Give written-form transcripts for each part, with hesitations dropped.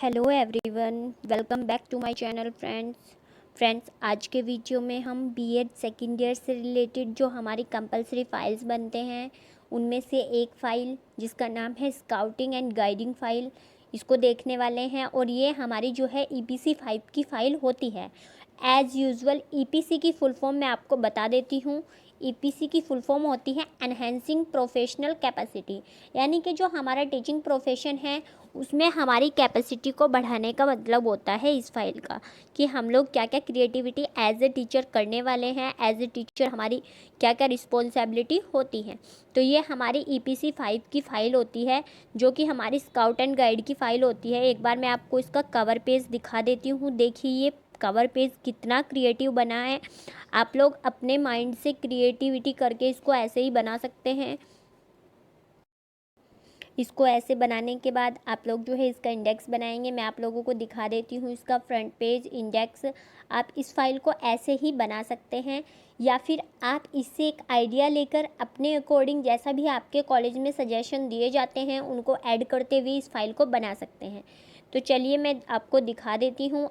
Hello everyone, welcome back to my channel friends. आज के video में हम बीएड सेकेंड ईयर से रिलेटेड जो हमारी कंपलसरी फाइल्स बनते हैं उनमें से एक फ़ाइल जिसका नाम है स्काउटिंग एंड गाइडिंग फ़ाइल, इसको देखने वाले हैं। और ये हमारी जो है EPC 5 की फ़ाइल होती है। एज़ यूजुअल EPC की फुल फॉर्म मैं आपको बता देती हूँ। EPC की फुल फॉर्म होती है एनहेंसिंग प्रोफेशनल कैपेसिटी, यानी कि जो हमारा टीचिंग प्रोफेशन है उसमें हमारी कैपेसिटी को बढ़ाने का मतलब होता है इस फाइल का, कि हम लोग क्या क्या क्रिएटिविटी एज ए टीचर करने वाले हैं, एज ए टीचर हमारी क्या क्या रिस्पॉन्सिबिलिटी होती है। तो ये हमारी EPC 5 की फ़ाइल होती है, जो कि हमारी स्काउट एंड गाइड की फ़ाइल होती है। एक बार मैं आपको इसका कवर पेज दिखा देती हूँ। देखिए ये कवर पेज कितना क्रिएटिव बना है। आप लोग अपने माइंड से क्रिएटिविटी करके इसको ऐसे ही बना सकते हैं। इसको ऐसे बनाने के बाद आप लोग जो है इसका इंडेक्स बनाएंगे। मैं आप लोगों को दिखा देती हूँ इसका फ्रंट पेज इंडेक्स। आप इस फाइल को ऐसे ही बना सकते हैं, या फिर आप इससे एक आइडिया लेकर अपने अकॉर्डिंग जैसा भी आपके कॉलेज में सजेशन दिए जाते हैं उनको ऐड करते हुए इस फाइल को बना सकते हैं। तो चलिए मैं आपको दिखा देती हूँ।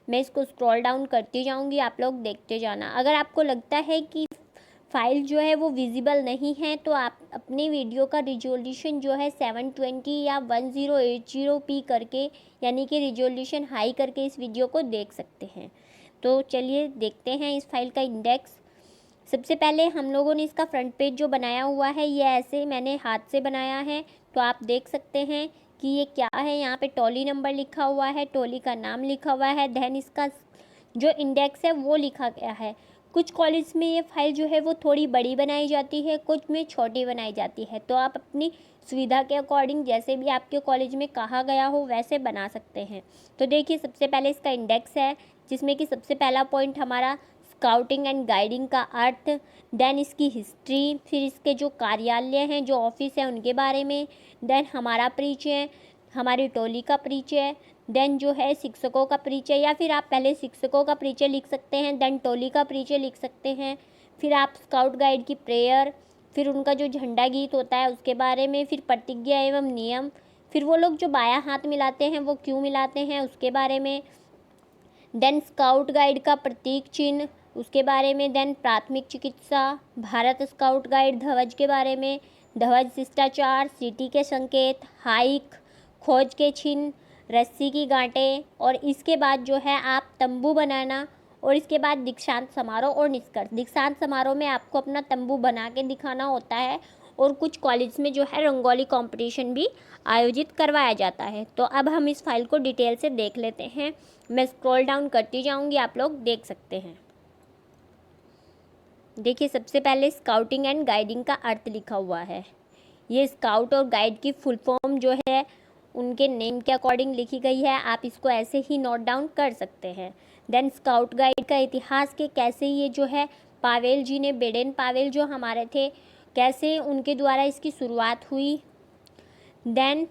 मैं इसको स्क्रॉल डाउन करती जाऊँगी, आप लोग देखते जाना। अगर आपको लगता है कि फ़ाइल जो है वो विजिबल नहीं है तो आप अपने वीडियो का रिजोल्यूशन जो है 720 या 1080p करके, यानी कि रिजोल्यूशन हाई करके इस वीडियो को देख सकते हैं। तो चलिए देखते हैं इस फाइल का इंडेक्स। सबसे पहले हम लोगों ने इसका फ्रंट पेज जो बनाया हुआ है ये ऐसे मैंने हाथ से बनाया है। तो आप देख सकते हैं कि ये क्या है। यहाँ पे टॉली नंबर लिखा हुआ है, टॉली का नाम लिखा हुआ है, देन इसका जो इंडेक्स है वो लिखा गया है। कुछ कॉलेज में ये फाइल जो है वो थोड़ी बड़ी बनाई जाती है, कुछ में छोटी बनाई जाती है। तो आप अपनी सुविधा के अकॉर्डिंग जैसे भी आपके कॉलेज में कहा गया हो वैसे बना सकते हैं। तो देखिए सबसे पहले इसका इंडेक्स है, जिसमें कि सबसे पहला पॉइंट हमारा स्काउटिंग एंड गाइडिंग का अर्थ, देन इसकी हिस्ट्री, फिर इसके जो कार्यालय हैं जो ऑफिस है उनके बारे में, देन हमारा परिचय, हमारी टोली का परिचय, देन जो है शिक्षकों का परिचय, या फिर आप पहले शिक्षकों का परिचय लिख सकते हैं, देन टोली का परिचय लिख सकते हैं, फिर आप स्काउट गाइड की प्रेयर, फिर उनका जो झंडा गीत होता है उसके बारे में, फिर प्रतिज्ञा एवं नियम, फिर वो लोग जो बायां हाथ मिलाते हैं वो क्यों मिलाते हैं उसके बारे में, देन स्काउट गाइड का प्रतीक चिन्ह उसके बारे में, देन प्राथमिक चिकित्सा, भारत स्काउट गाइड ध्वज के बारे में, ध्वज शिष्टाचार, सीटी के संकेत, हाइक, खोज के चिन्ह, रस्सी की गांठें, और इसके बाद जो है आप तंबू बनाना, और इसके बाद दीक्षांत समारोह और निष्कर्ष। दीक्षांत समारोह में आपको अपना तंबू बना के दिखाना होता है, और कुछ कॉलेज में जो है रंगोली कंपटीशन भी आयोजित करवाया जाता है। तो अब हम इस फाइल को डिटेल से देख लेते हैं। मैं स्क्रॉल डाउन करती जाऊंगी, आप लोग देख सकते हैं। देखिए सबसे पहले स्काउटिंग एंड गाइडिंग का अर्थ लिखा हुआ है। ये स्काउट और गाइड की फुल फॉर्म जो है उनके नेम के अकॉर्डिंग लिखी गई है, आप इसको ऐसे ही नोट डाउन कर सकते हैं। देन स्काउट गाइड का इतिहास के कैसे ये जो है पावेल जी ने, बेडेन पावेल जो हमारे थे, कैसे उनके द्वारा इसकी शुरुआत हुई। देन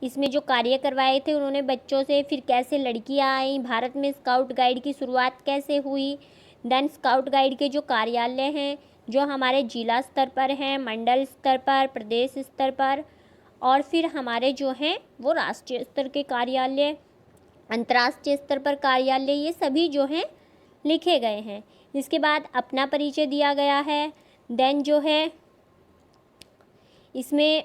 इसमें जो कार्य करवाए थे उन्होंने बच्चों से, फिर कैसे लड़कियां आई भारत में, स्काउट गाइड की शुरुआत कैसे हुई। देन स्काउट गाइड के जो कार्यालय हैं जो हमारे जिला स्तर पर हैं, मंडल स्तर पर, प्रदेश स्तर पर, और फिर हमारे जो हैं वो राष्ट्रीय स्तर के कार्यालय, अंतर्राष्ट्रीय स्तर पर कार्यालय, ये सभी जो हैं लिखे गए हैं। इसके बाद अपना परिचय दिया गया है। देन जो है इसमें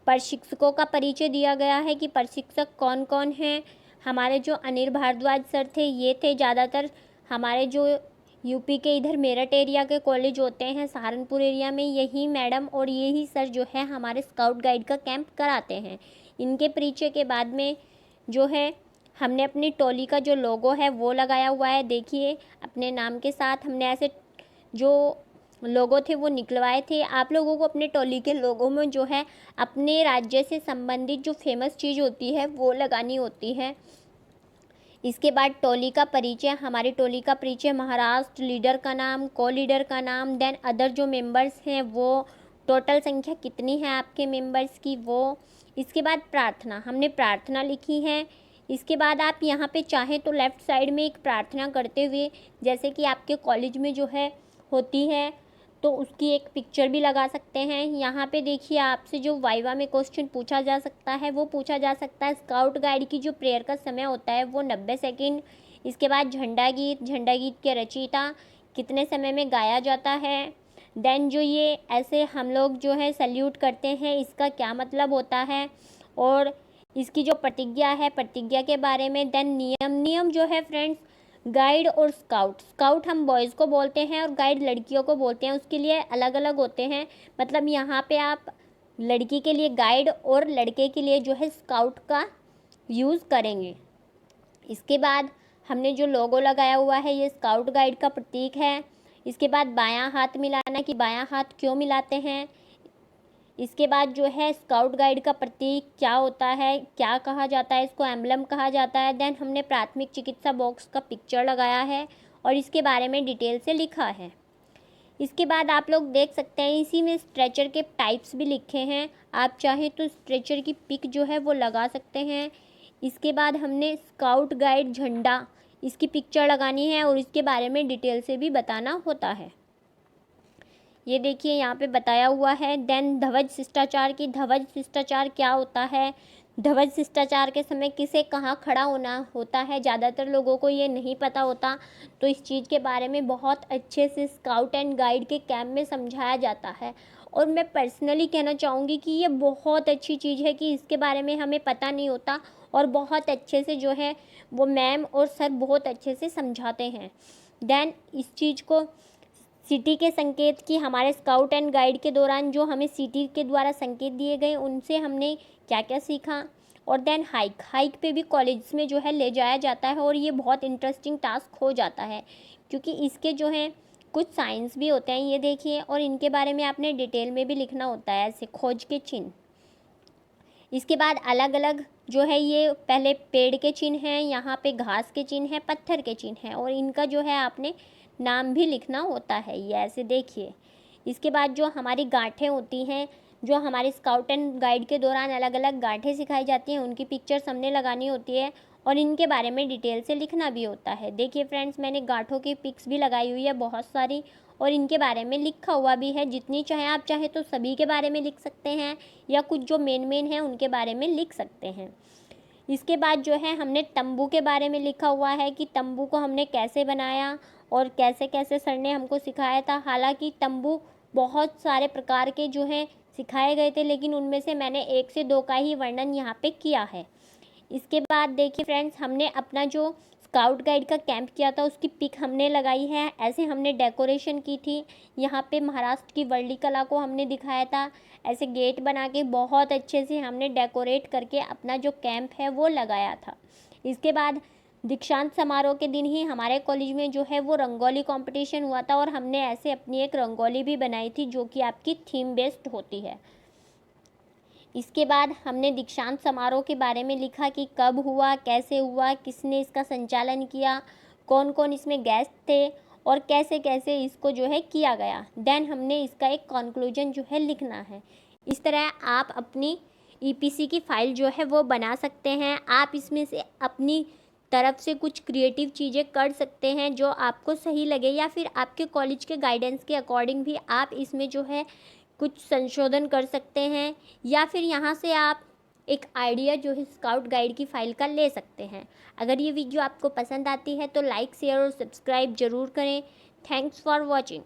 प्रशिक्षकों का परिचय दिया गया है कि प्रशिक्षक कौन कौन हैं। हमारे जो अनिल भारद्वाज सर थे ये थे, ज़्यादातर हमारे जो यूपी के इधर मेरठ एरिया के कॉलेज होते हैं, सहारनपुर एरिया में, यही मैडम और यही सर जो है हमारे स्काउट गाइड का कैंप कराते हैं। इनके परिचय के बाद में जो है हमने अपनी टोली का जो लोगो है वो लगाया हुआ है। देखिए अपने नाम के साथ हमने ऐसे जो लोगो थे वो निकलवाए थे। आप लोगों को अपने टोली के लोगों में जो है अपने राज्य से संबंधित जो फेमस चीज़ होती है वो लगानी होती है। इसके बाद टोली का परिचय, हमारी टोली का परिचय, महाराष्ट्र, लीडर का नाम, को लीडर का नाम, देन अदर जो मेंबर्स हैं वो, टोटल संख्या कितनी है आपके मेंबर्स की वो। इसके बाद प्रार्थना, हमने प्रार्थना लिखी है। इसके बाद आप यहाँ पे चाहें तो लेफ़्ट साइड में एक प्रार्थना करते हुए, जैसे कि आपके कॉलेज में जो है होती है, तो उसकी एक पिक्चर भी लगा सकते हैं। यहाँ पे देखिए आपसे जो वाइवा में क्वेश्चन पूछा जा सकता है वो पूछा जा सकता है। स्काउट गाइड की जो प्रेयर का समय होता है वो 90 सेकेंड। इसके बाद झंडा गीत के रचयिता कितने समय में गाया जाता है। देन जो ये ऐसे हम लोग जो है सल्यूट करते हैं इसका क्या मतलब होता है, और इसकी जो प्रतिज्ञा है प्रतिज्ञा के बारे में। देन नियम जो है फ्रेंड्स, गाइड और स्काउट हम बॉयज़ को बोलते हैं और गाइड लड़कियों को बोलते हैं, उसके लिए अलग अलग होते हैं। मतलब यहाँ पे आप लड़की के लिए गाइड और लड़के के लिए जो है स्काउट का यूज़ करेंगे। इसके बाद हमने जो लोगो लगाया हुआ है ये स्काउट गाइड का प्रतीक है। इसके बाद बायां हाथ मिलाना, कि बायां हाथ क्यों मिलाते हैं। इसके बाद जो है स्काउट गाइड का प्रतीक क्या होता है, क्या कहा जाता है, इसको एम्बलम कहा जाता है। देन हमने प्राथमिक चिकित्सा बॉक्स का पिक्चर लगाया है और इसके बारे में डिटेल से लिखा है। इसके बाद आप लोग देख सकते हैं इसी में स्ट्रेचर के टाइप्स भी लिखे हैं, आप चाहें तो स्ट्रेचर की पिक जो है वो लगा सकते हैं। इसके बाद हमने स्काउट गाइड झंडा, इसकी पिक्चर लगानी है और इसके बारे में डिटेल से भी बताना होता है। ये देखिए यहाँ पे बताया हुआ है। देन ध्वज शिष्टाचार, की ध्वज शिष्टाचार क्या होता है, ध्वज शिष्टाचार के समय किसे कहाँ खड़ा होना होता है, ज़्यादातर लोगों को ये नहीं पता होता, तो इस चीज़ के बारे में बहुत अच्छे से स्काउट एंड गाइड के कैंप में समझाया जाता है। और मैं पर्सनली कहना चाहूँगी कि ये बहुत अच्छी चीज़ है कि इसके बारे में हमें पता नहीं होता और बहुत अच्छे से जो है वो मैम और सर बहुत अच्छे से समझाते हैं। देन इस चीज़ को सिटी के संकेत, की हमारे स्काउट एंड गाइड के दौरान जो हमें सिटी के द्वारा संकेत दिए गए उनसे हमने क्या क्या सीखा। और देन हाइक पे भी कॉलेज में जो है ले जाया जाता है और ये बहुत इंटरेस्टिंग टास्क हो जाता है क्योंकि इसके जो है कुछ साइंस भी होते हैं, ये देखिए, और इनके बारे में आपने डिटेल में भी लिखना होता है, ऐसे खोज के चिन्ह। इसके बाद अलग अलग जो है ये पहले पेड़ के चिन्ह हैं, यहाँ पे घास के चिन्ह हैं, पत्थर के चिन्ह हैं और इनका जो है आपने नाम भी लिखना होता है, ये ऐसे देखिए। इसके बाद जो हमारी गांठें होती हैं, जो हमारे स्काउट एंड गाइड के दौरान अलग अलग गांठें सिखाई जाती हैं, उनकी पिक्चर्स हमने लगानी होती है और इनके बारे में डिटेल से लिखना भी होता है। देखिए फ्रेंड्स, मैंने गांठों की पिक्स भी लगाई हुई है बहुत सारी और इनके बारे में लिखा हुआ भी है। जितनी चाहे आप चाहे तो सभी के बारे में लिख सकते हैं या कुछ जो मेन हैं उनके बारे में लिख सकते हैं। इसके बाद जो है हमने तंबू के बारे में लिखा हुआ है कि तंबू को हमने कैसे बनाया और कैसे कैसे सर ने हमको सिखाया था। हालांकि तंबू बहुत सारे प्रकार के जो हैं सिखाए गए थे, लेकिन उनमें से मैंने 1 से 2 का ही वर्णन यहाँ पे किया है। इसके बाद देखिए फ्रेंड्स, हमने अपना जो स्काउट गाइड का कैंप किया था उसकी पिक हमने लगाई है, ऐसे हमने डेकोरेशन की थी। यहाँ पे महाराष्ट्र की वर्ली कला को हमने दिखाया था, ऐसे गेट बना के बहुत अच्छे से हमने डेकोरेट करके अपना जो कैंप है वो लगाया था। इसके बाद दीक्षांत समारोह के दिन ही हमारे कॉलेज में जो है वो रंगोली कंपटीशन हुआ था और हमने ऐसे अपनी एक रंगोली भी बनाई थी जो कि आपकी थीम बेस्ड होती है। इसके बाद हमने दीक्षांत समारोह के बारे में लिखा कि कब हुआ, कैसे हुआ, किसने इसका संचालन किया, कौन कौन इसमें गेस्ट थे और कैसे कैसे इसको जो है किया गया। देन हमने इसका एक कंक्लूजन जो है लिखना है। इस तरह आप अपनी ईपीसी की फ़ाइल जो है वो बना सकते हैं। आप इसमें से अपनी तरफ से कुछ क्रिएटिव चीज़ें कर सकते हैं जो आपको सही लगे, या फिर आपके कॉलेज के गाइडेंस के अकॉर्डिंग भी आप इसमें जो है कुछ संशोधन कर सकते हैं, या फिर यहाँ से आप एक आइडिया जो है स्काउट गाइड की फ़ाइल का ले सकते हैं। अगर ये वीडियो आपको पसंद आती है तो लाइक, शेयर और सब्सक्राइब ज़रूर करें। Thanks for watching.